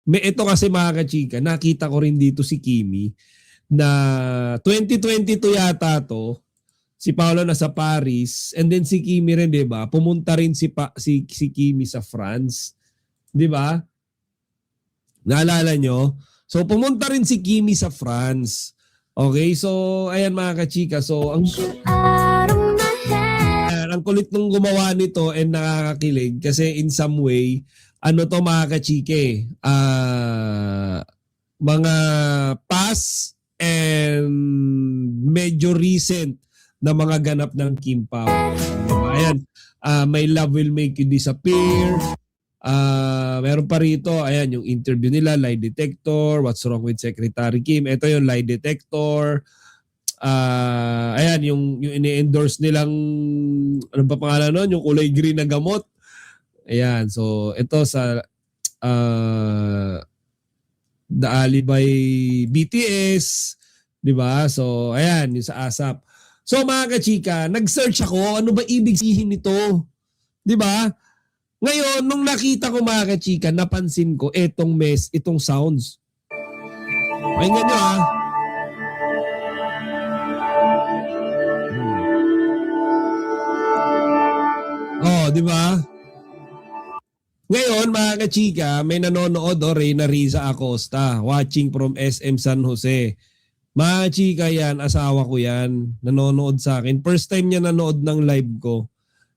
ito kasi mga kachika, nakita ko rin dito si Kimi na 2022 yata to, si Paolo nasa Paris, and then si Kimi rin, 'di ba? Pumunta rin si Kimi sa France, 'di ba? Naalala nyo? So pumunta rin si Kimi sa France. Okay, so ayan mga kachika, so ang kulit nung gumawa nito and nakakakilig kasi in some way, ano to mga kachike, mga past and medyo recent na mga ganap ng Kim Pao. Ayan, My Love Will Make You Disappear. Meron pa rito, ayan, yung interview nila, lie detector, what's wrong with Secretary Kim. Ito yung lie detector. Ayan, yung ini-endorse nilang, ano pa pangalan nun? Yung kulay green na gamot. Ayan, so ito sa The Alibay BTS, di ba? So, ayan, yung sa ASAP. So, mga kachika, nag-search ako, ano ba ibig sabihin nito? Di ba? Ngayon, nung nakita ko mga kachika, napansin ko itong sounds. Pakinggan nyo ha. Oh, di ba? Ngayon, mga kachika, may nanonood Reyna Riza Acosta, watching from SM San Jose. Mga kachika yan, asawa ko yan, nanonood sa akin. First time niya nanood ng live ko.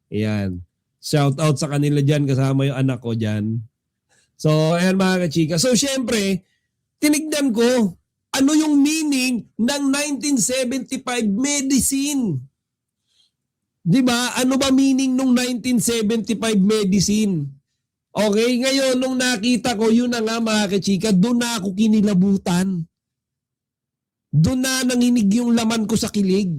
Ayan. Shout out sa kanila dyan, kasama yung anak ko dyan. So, ayan mga kachika. So, syempre, tinignan ko, ano yung meaning ng 1975 medicine? Diba? Ano ba meaning ng 1975 medicine? Okay, ngayon nung nakita ko, yun na nga mga kachika, doon na ako kinilabutan. Doon na nanginig yung laman ko sa kilig.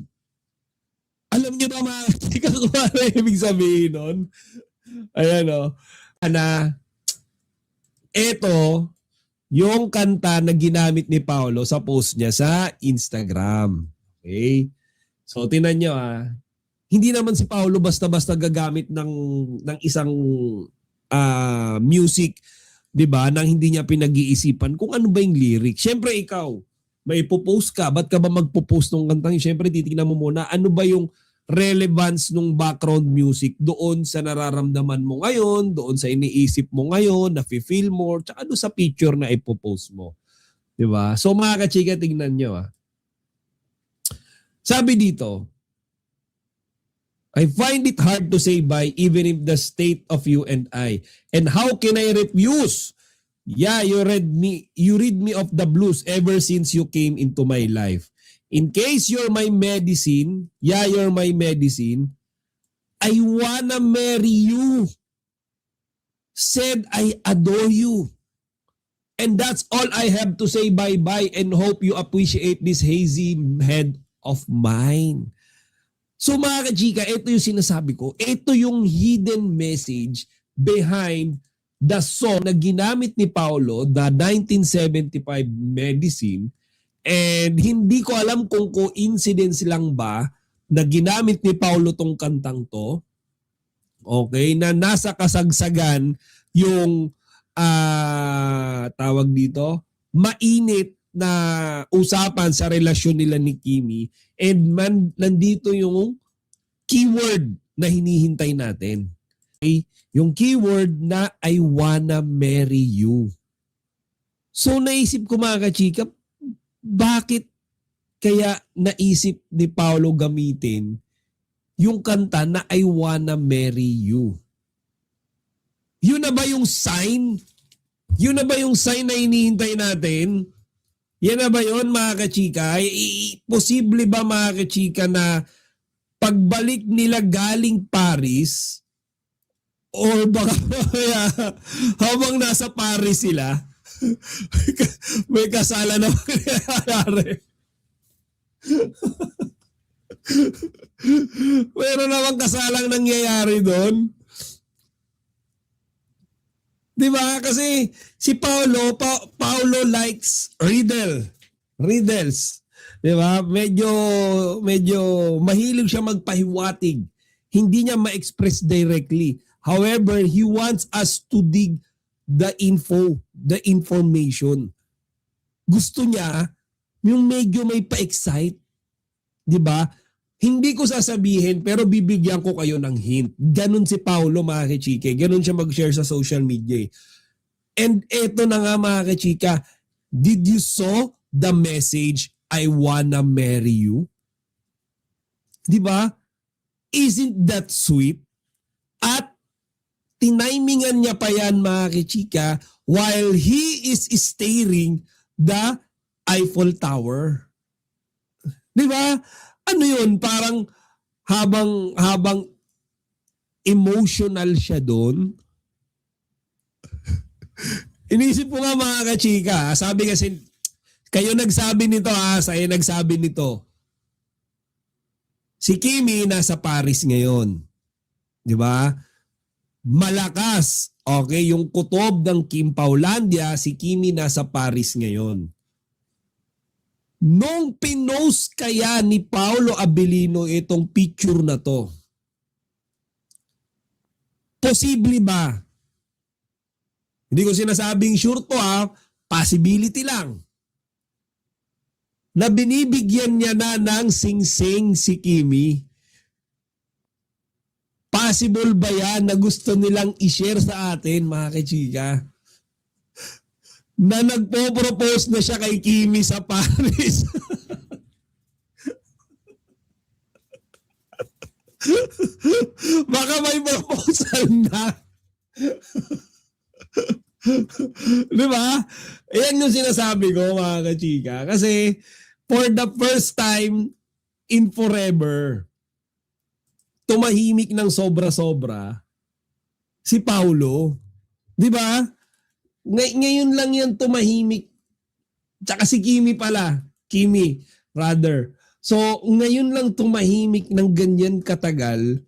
Alam niyo ba mga kachika kung ano ibig sabihin nun? Ayan o. Ito, yung kanta na ginamit ni Paolo sa post niya sa Instagram. Okay? So, tinan nyo hindi naman si Paolo basta-basta gagamit ng isang music, 'di ba, nang hindi niya pinag-iisipan kung ano ba yung lyric. Syempre ikaw, may ipopost ka, ba't ka ba magpo-post ng kantang? Syempre titingnan mo muna ano ba yung relevance ng background music doon sa nararamdaman mo ngayon, doon sa iniisip mo ngayon, na-feel mo, tsaka doon sa picture na ipopost mo. 'Di ba? So mga kachika, tingnan niyo Sabi dito, I find it hard to say bye even if the state of you and I. And how can I refuse? Yeah, you read me of the blues ever since you came into my life. In case you're my medicine, yeah, you're my medicine, I wanna marry you. Said I adore you. And that's all I have to say bye-bye and hope you appreciate this hazy head of mine. So mga kachika, ito yung sinasabi ko. Ito yung hidden message behind the song na ginamit ni Paolo, the 1975 medicine. And hindi ko alam kung coincidence lang ba na ginamit ni Paolo tong kantang to. Okay, na nasa kasagsagan yung tawag dito, mainit na usapan sa relasyon nila ni Kimi, and nandito yung keyword na hinihintay natin. Okay? Yung keyword na I wanna marry you. So naisip ko mga kachika, bakit kaya naisip ni Paolo gamitin yung kanta na I wanna marry you? Yun na ba yung sign? Yun na ba yung sign na hinihintay natin? Yan na ba yun mga kachika? Posible ba mga kachika na pagbalik nila galing Paris or baka habang nasa Paris sila may kasalan na nangyayari? Meron namang kasalang nangyayari doon. Diba? Kasi si Paolo likes riddles. Diba? Medyo mahilig siya magpahiwatig. Hindi niya ma-express directly. However, he wants us to dig the information. Gusto niya yung medyo may pa-excite. 'Di ba? Hindi ko sasabihin pero bibigyan ko kayo ng hint. Ganon si Paulo, mga kachika. Ganon siya mag-share sa social media. And eto na nga, mga kachika. Did you saw the message, I wanna marry you? 'Di ba? Isn't that sweet? At tinimingan niya pa yan, mga kachika, while he is staring the Eiffel Tower. 'Di ba? Ano yun? Parang habang emotional siya doon. Inisip ko nga, mga kachika, sabi kasi, kayo nagsabi nito saya nagsabi nito. Si Kimi nasa Paris ngayon. 'Di ba? Malakas. Okay, yung kutob ng Kim Paulandia, si Kimi nasa Paris ngayon. Nung pinost kaya ni Paolo Abilino itong picture na to, posible ba? Hindi ko sinasabing sure to possibility lang. Na binibigyan niya na ng singsing si Kimi. Possible ba yan na gusto nilang i-share sa atin, mga kachika? Na nagpo-propose na siya kay Kimi sa Paris. Baka may proposal na. Di ba? Ayan yung sinasabi ko, mga kachika. Kasi for the first time in forever, tumahimik ng sobra-sobra si Paulo. Di ba? Ngayon lang yan tumahimik. Tsaka si Kimi pala. Kimi, rather. So, ngayon lang tumahimik ng ganyan katagal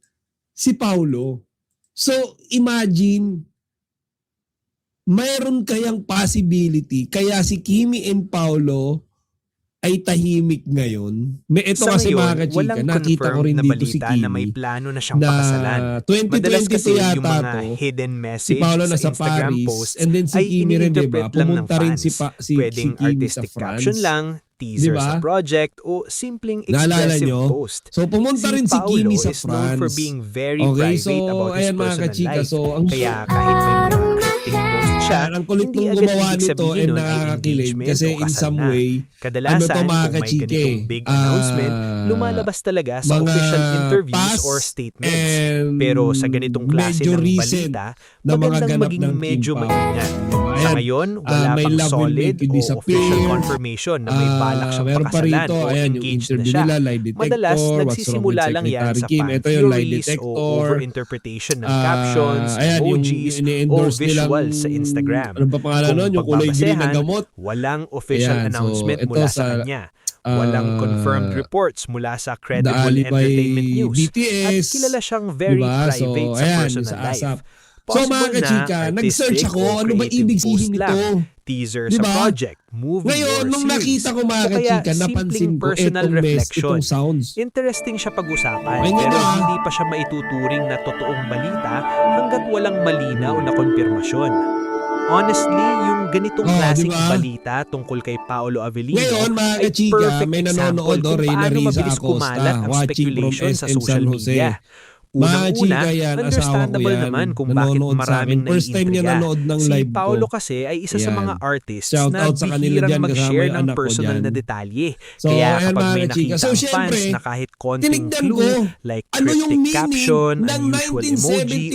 si Paulo. So, imagine, mayroon kayang possibility kaya si Kimi and Paulo ay tahimik ngayon. Ito Sa kasi, ngayon, mga kachika, walang nakita ko rin confirmed na dito si balita Kimi na may plano na siyang pakasalan. na Madalas 2022 kasi yung yata mga to, hidden si message Paolo sa nasa Instagram Paris, posts and then si ay Kimi rin, diba? ini-interpret lang ng Pumunta rin fans. si Pwedeng Kimi sa artistic caption France. lang, teaser Diba? sa project, o simpleng Naalala expressive nyo? post. So pumunta rin si Paulo Kimi sa is known for France. being very Okay, private so about his ayan, mga personal kachika. life. So ang Kaya kahit may mga cryptic post siya, ang kulit hindi nung agad gumawa ibig nito sabihin and nun ay nakakakilig engagement kasi o in kasal some na. way, Kadalasan, mga kung may kachike, ganitong big announcement, lumalabas talaga sa mga official interviews past or statements. and Pero sa ganitong klase medyo ng recent balita, na mga magandang ganap maging ng medyo Kim Pao. maingat. Sa Ayan, ngayon, wala may pang love will solid make you o disappear. official confirmation na may balak siyang Meron pa pakasalan rito, o ayan, yung engaged na interview siya. nila, lie detector, Madalas, what's wrong with nagsisimula lang yan Secretary sa Kim. fan Ito yung lie theories o detector. overinterpretation ng captions, Ayan, yung emojis, o ini-endorse nilang, visuals sa Instagram. ano pa pangalan Kung nun? Yung kulay green na pagbabasehan, gamot. walang official Ayan, so announcement ito mula sa sa kanya. Walang confirmed reports mula sa The credible Alibay entertainment news. At BTS. kilala siyang very Diba? private So, sa ayan, personal sa life. ASAP. So mga kachika, nag-search ako, ano ba ibig sabihin nito? Teaser Diba? sa project, movie, Ngayon, or nung series. nakita ko, mga O kaya kachika, napansin simpleng ko personal itong reflection. itong sounds. Interesting siya pag-usapan, Ay, pero nga. hindi pa siya maituturing na totoong balita hanggat walang malinaw na konfirmasyon. Honestly, yung ganitong klaseng diba? balita tungkol kay Paolo Avellino Ngayon, mga ay kachika, perfect may example nanonood kung Reyna paano Riza mabilis Acosta, kumalat ang watching from speculation sa SM social San Jose. media. Unang-una, Chika yan, asawa ko understandable yan. naman kung bakit Nanonood sa maraming akin. First time niya naiintriga. nanood ng Si live ko. Paolo kasi ay isa sa Ayan. mga artists Shout na out sa kanila bihirang dyan, kasama mag-share yung ng anak ko personal dyan. na detalye. So, Kaya ayan, kapag mga may kachika. nakita So, ang syempre, fans na kahit konting tinignan clue, ko, like ano yung cryptic meaning caption, ng unusual emoji,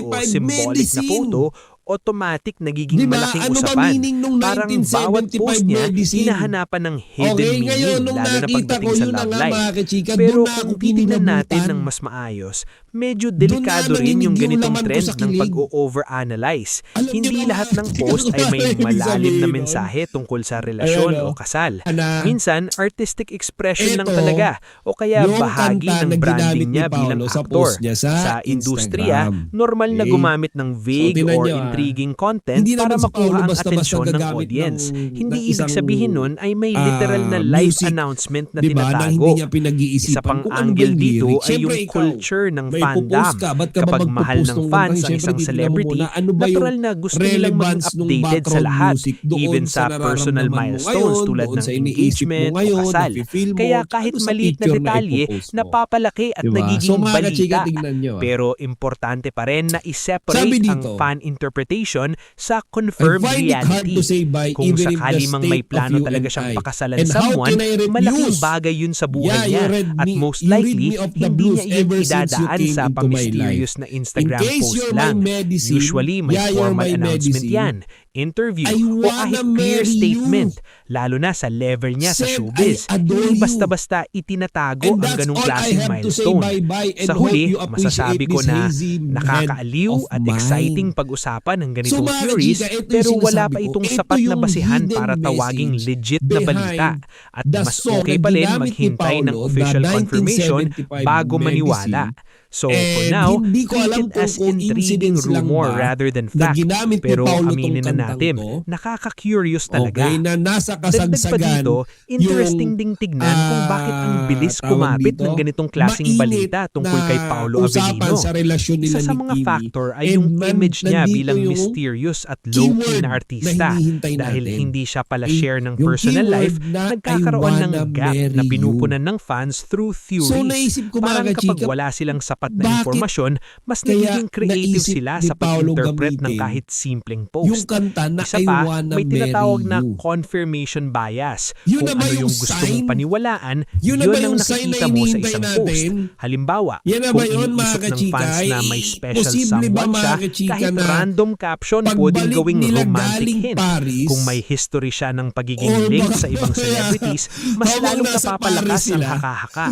o 1975 symbolic na medicine? photo, automatic nagiging Diba? malaking Ano ba usapan. meaning nung Parang bawat 1975 post niya, medicine? hinahanapan ng hidden Okay, meaning, ngayon, nung lalo na nakita ko, pagdating sa yun na love nga, life. mga kachika, Pero doon na ako kung titignan natin kinilabutan. ng mas maayos, medyo Doon delikado na rin yung nanginig yung ganitong laman ko trend sa ng kilig. pag-o-overanalyze. Alam Hindi niyo ba, lahat ng mga post ay may ibig malalim na sabihin nun? mensahe tungkol sa relasyon Ayan, o kasal. na Minsan, artistic expression lang Eto, talaga o kaya yung bahagi kanta ng na branding ginamit ni niya bilang Paolo sa aktor. post niya sa industriya, Instagram. normal na Okay? gumamit ng vague tingnan or nyo, intriguing content hindi para naman si Paolo makuha ang basta-basta atensyon ng gagamit audience. ng Hindi ibig isang, sabihin nun ay may literal na live music, announcement na 'di ba, na hindi tinatago. niya pinag-iisipan Isa pang kung ano ba angle yung dito lyrics. ay Siyempre, yung ikaw, culture ng may fandom. pupust ka, ba't ka ba Kapag mahal magpupust ng ng fans kantang? ang Siyempre, isang titignan mo celebrity, muna, ano ba yung natural na gusto nilang maging relevance nung updated sa background lahat, music doon even sa sa personal nararamdaman mo milestones ngayon, tulad doon ng sa iniisip mo engagement o ngayon, kasal. nafe-feel mo, Kaya tsaka kahit doon sa maliit na picture na detalye, ipopost mo. napapalaki at Diba? So nagiging mga kachika, balita. tignan nyo. Pero importante pa rin na Sabi i-separate ang dito, fan interpretation sa I confirmed find it hard to reality. say by Kung even if the sakali mang may state of plano you talaga and siyang I. pakasalan And how someone, can I malaking refuse? bagay yun sa buhay Yeah, you niya. read At me, most you read likely, me of the hindi blues niya iyon ever since you idadaan came sa into my pa-mysterious life. na In Instagram case post you're my lang. medicine, Usually, may yeah, you're formal my announcement medicine. yan, interview, I o wanna kahit clear marry statement. you. Lalo na sa level niya sa Said, showbiz. I adore Hindi you. basta-basta itinatago And ang that's ganong all I klaseng have to say milestone. bye-bye and Sa hope huli, you appreciate masasabi ko this na hazy head nakakaaliw of at exciting mine. pag-usapan ng So ganitong mga theories, kachika, ito yung pero wala sinasabi pa ko. itong Ito sapat na yung basihan hidden para tawaging message legit na balita. behind At the mas song okay na pa rin ginamit ni maghintay ng Paolo, official the confirmation 1975 bago maniwala. medicine. So for And now, hindi ko treat alam it as kung intriguing coincidence lang rumor ba rather than na fact. ginamit ni Pero Paolo tong aminin na kantang natin, to. nakaka-curious talaga. Okay, na nasa Dagdag pa kasagsagan dito, interesting yung ding tignan kung bakit ang bilis tawag kumapit dito, ng ganitong klaseng mainit balita tungkol na kay Paolo usapan Avellino. sa relasyon nila Isa sa ni mga Kimi. factor ay And yung image niya nandito bilang yung mysterious at low-key keyword na na artista. hinihintay Dahil natin. hindi siya pala Eh, share ng yung personal keyword life, na nagkakaroon I ng wanna gap marry na you. pinupunan ng fans through theories. So naisip ko Parang mga kapag kachika, wala silang sapat na bakit informasyon, mas kaya nagiging creative naisip sila ni sa Paolo pag-interpret ng gamitin kahit simpleng yung post. kanta na Isa I pa, wanna may marry tinatawag na you. confirmation bias. Yun Kung na ba ano yung yung gusto mong sign? paniwalaan, Yun na yun ba ang yung sign na nakikita mo sa hinihintay isang natin? post. Halimbawa, Yan na kung ba yun mga iniisip ng kachika? fans na may special Posible ba someone mga siya, kachika kahit na random caption pwedeng pagbalik gawing nila romantic galing hint. Paris, Kung may history siya ng or pagiging link baka sa ibang mamaya, celebrities, mas habang lalong nasa napapalakas Paris ang sila, haka-haka.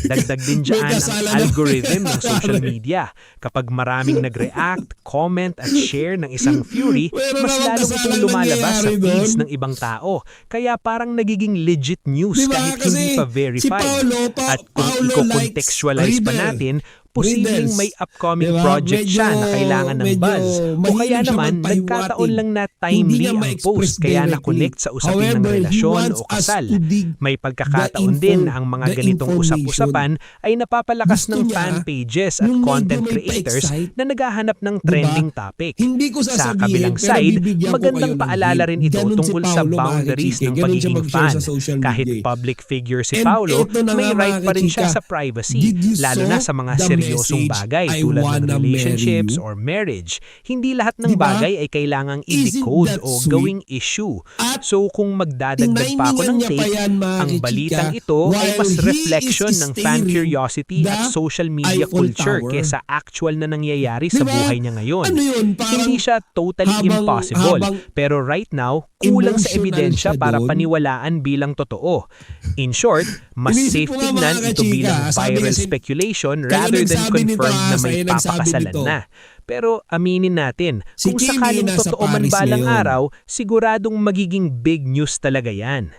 Dagdag din may dyan ang kasalanan na algorithm ng social nangyayari. media. Kapag maraming nag-react, comment at share ng isang theory, Meron mas namang lalong itong kasalang lumalabas sa nangyayari feeds doon. ng ibang tao. Kaya parang nagiging legit news Diba? kahit Kasi hindi pa si verified. Paolo, At kung Paolo i-contextualize pa likes natin, posibleng riddles. may upcoming Diba? project siya na kailangan ng medyo buzz. O mahilig kaya siya naman, magpahiwatig. nagkataon lang na Hindi timely niya ang ma-express post kaya directly. na-connect sa usapin ng However, he relasyon wants o us kasal. to dig May the pagkakataon info, din na ang mga the ganitong information. usap-usapan ay napapalakas Gusto ng niya, fan pages at yung medyo content may creators pa-excite. na naghahanap ng Diba? trending topic. Hindi ko Sa sasabihin, kabilang pero side, bibigyan ko magandang kayo ng paalala hint. rin ito Ganun si tungkol sa Paolo, mga boundaries kachika. ng Ganun siya pagiging mag-share fan. sa social Kahit media. public figure si And Paolo, eto na may nga, right mga pa rin siya kachika. sa privacy, Did you lalo saw na sa mga the seryosong message, bagay I tulad ng wanna marry relationships you? or marriage. Hindi lahat ng Diba? bagay ay kailangang Isn't i-decode that o sweet? gawing issue. At So kung magdadagdag pa ako tinaimingan ng niya pa take, yan, mga ang kachika, balitang ito ay while mas he reflection is ng fan staring curiosity the at social media Eiffel culture Tower. kesa actual na nangyayari sa Diba? buhay niya ngayon. Ano yun? Parang Hindi siya totally impossible, habang pero right now, kulang sa emotional ebidensya siya para doon. paniwalaan bilang totoo. In short, mas Inisip safe ko nga, tignan mga ito kachika, bilang sabi viral kasi, speculation kayo rather than nagsabi nito, confirmed na may kayo nagsabi papakasalan nito. na. Pero aminin natin, Si kung Kimi sakaling nasa totoo man Paris balang ngayon. araw, siguradong magiging big news talaga yan.